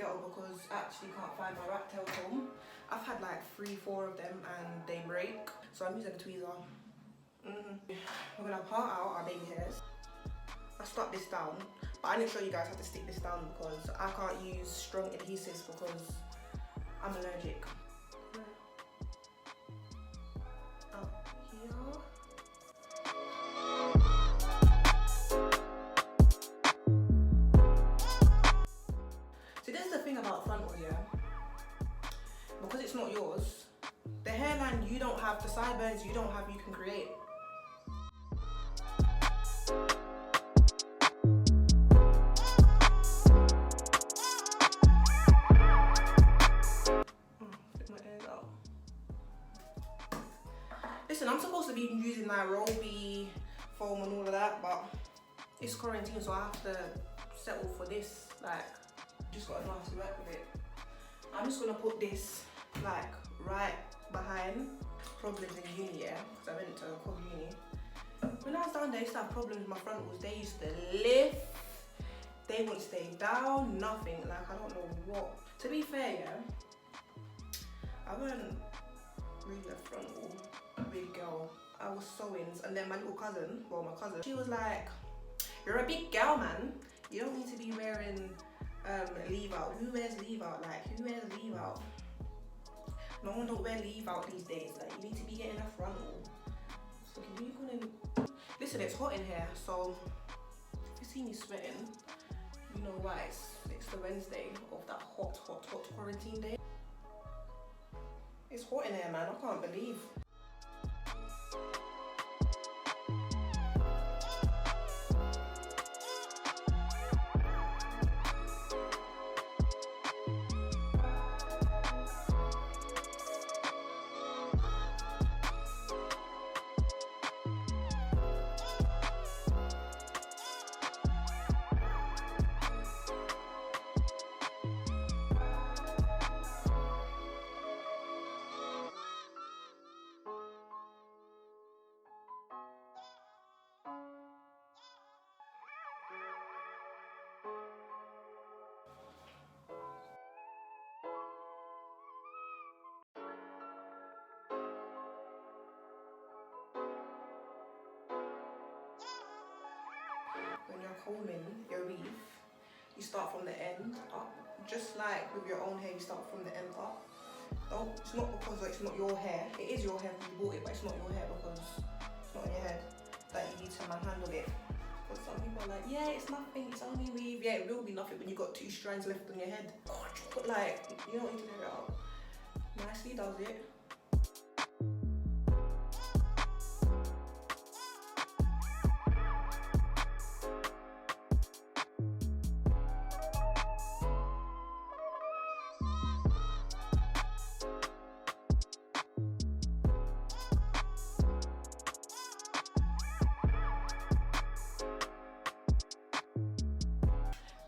ghetto because I actually can't find my rat tail comb. I've had like 3-4 of them and they break, so I'm using a tweezer. We're gonna part out our baby hairs. I stuck this down, but I didn't show you guys how to stick this down because I can't use strong adhesives because I'm allergic. Out here. See, this is the thing about frontal, yeah? Because it's not yours, the hairline you don't have, the sideburns you don't have, you can create. Listen, I'm supposed to be using Nairobi foam and all of that, but it's quarantine, so I have to settle for this. Like, just gotta know how to work with it. I'm just gonna put this like right behind problems in uni, yeah, because I went to Cobb Uni. When I was down there, I used to have problems with my frontals. They used to lift, they wouldn't stay down, nothing. Like, I don't know what. To be fair, yeah, I weren't really a frontal big girl. I was sewings, and then my little cousin, well, my cousin, she was like, "You're a big girl, man. You don't need to be wearing leave out. Who wears leave out? Like, who wears leave out? No one don't wear leave out these days. Like, you need to be getting a frontal." So can you gonna listen? It's hot in here, so if you see me sweating, you know why. It's the Wednesday of that hot quarantine day. It's hot in here, man. I can't believe. When you're combing your weave, you start from the end up. Just like with your own hair, you start from the end up. Don't, it's not because it's not your hair. It is your hair because you bought it, but it's not your hair because it's not in your head that you need to manhandle it. Because some people are like, yeah, it's nothing, it's only weave. Yeah, it will be nothing when you got 2 strands left on your head. But like, you don't need to tear it out. Nicely does it.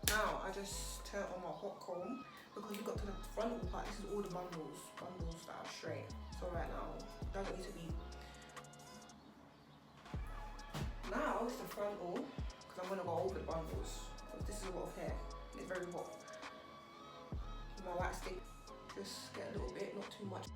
Now I just turn on my hot comb because we got to the frontal part. This is all the bundles that are straight. So right now, it doesn't need to be. Now it's the frontal because I'm gonna go over the bundles. Because this is a lot of hair. It's very hot. My wax stick, just get a little bit, not too much.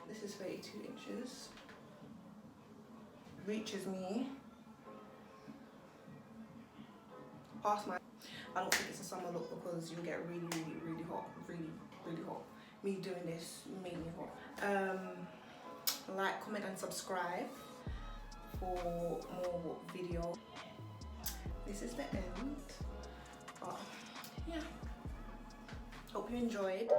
This is 32 inches. Reaches me past my. I don't think it's a summer look because you'll get really hot, really hot. Me doing this made me hot. Like, comment and subscribe for more video. This is the end. But yeah, hope you enjoyed.